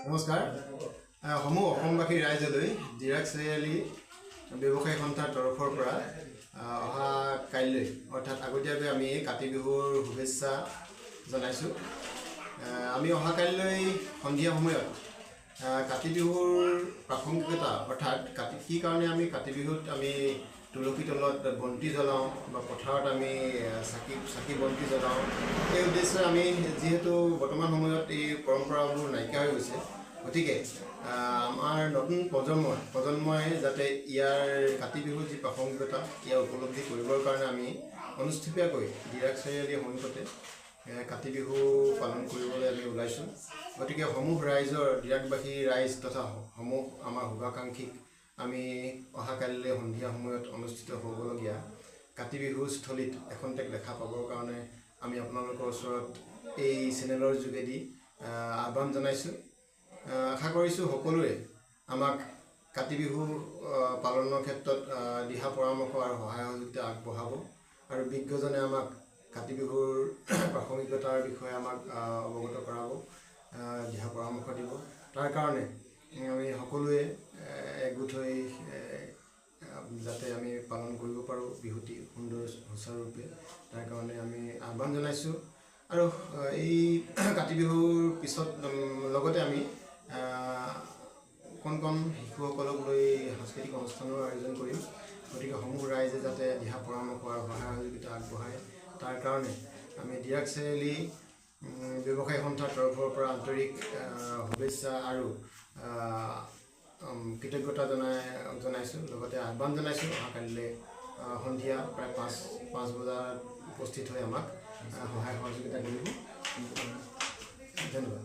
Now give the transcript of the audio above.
নমস্কাৰ সমূহ অসমবাসী ৰাইজলৈ ডিৰাক্স চাৰিআলি ব্যৱসায়ী সন্থাৰ তৰফৰ পৰা অহা কাইলৈ অৰ্থাৎ আগতীয়াকৈ আমি কাতি বিহুৰ শুভেচ্ছা জনাইছোঁ। আমি অহা কাইলৈ সন্ধিয়া সময়ত কাতি বিহুৰ প্ৰাসংগিকতা অৰ্থাৎ কি কাৰণে আমি কাতি বিহুত আমি তুলসী তলত বন্তি জ্বলাওঁ বা পথাৰত আমি চাকি বন্তি জ্বলাওঁ, এই উদ্দেশ্যে আমি যিহেতু বৰ্তমান সময়ত এই পৰম্পৰাবোৰ নাইকিয়া হৈ গৈছে, গতিকে আমাৰ নতুন প্ৰজন্মই যাতে ইয়াৰ কাতি বিহুৰ যি প্ৰাসংগিকতা ইয়াৰ উপলব্ধি কৰিবৰ কাৰণে আমি অনুষ্ঠিতভাৱে ডিৰাক্স চাৰিআলিৰ সন্মুখতে কাতি বিহু পালন কৰিবলৈ আমি ওলাইছোঁ। গতিকে সমূহ ৰাইজৰ ডিৰাকবাসী ৰাইজ তথা সমূহ আমাৰ শুভাকাংক্ষীক আমি অহা কাইলৈ সন্ধিয়া সময়ত অনুষ্ঠিত হ'বলগীয়া কাতি বিহুৰ স্থলীত এখন্তেক দেখা পাবৰ কাৰণে আমি আপোনালোকৰ ওচৰত এই চেনেলৰ যোগেদি আহ্বান জনাইছোঁ। আশা কৰিছোঁ সকলোৱে আমাক কাতি বিহু পালনৰ ক্ষেত্ৰত দিহা পৰামৰ্শ আৰু সহায় সহযোগিতা আগবঢ়াব আৰু বিজ্ঞজনে আমাক কাতি বিহুৰ প্ৰাসংগিকতাৰ বিষয়ে আমাক অৱগত কৰাব, দিহা পৰামৰ্শ দিব। তাৰ কাৰণে আমি সকলোৱে একগোট হৈ যাতে আমি পালন কৰিব পাৰোঁ বিহুটি সুন্দৰ সুচাৰুৰূপে, তাৰ কাৰণে আমি আহ্বান জনাইছোঁ। আৰু এই কাতি বিহুৰ পিছত লগতে আমি কণ শিশুসকলক লৈ সাংস্কৃতিক অনুষ্ঠানৰ আয়োজন কৰিম। গতিকে সমূহ ৰাইজে যাতে দিহা পৰামৰ্শ আৰু সহায় সহযোগিতা আগবঢ়ায়, তাৰ কাৰণে আমি ডিৰাক্স চাৰিআলি ব্যৱসায়ী সন্থাৰ তৰফৰ পৰা আন্তৰিক শুভেচ্ছা আৰু কৃতজ্ঞতা জনাইছোঁ। লগতে আহ্বান জনাইছোঁ অহা কাইলৈ সন্ধিয়া প্ৰায় 5 বজাত উপস্থিত হৈ আমাক সহায় সহযোগিতা কৰিব। ধন্যবাদ।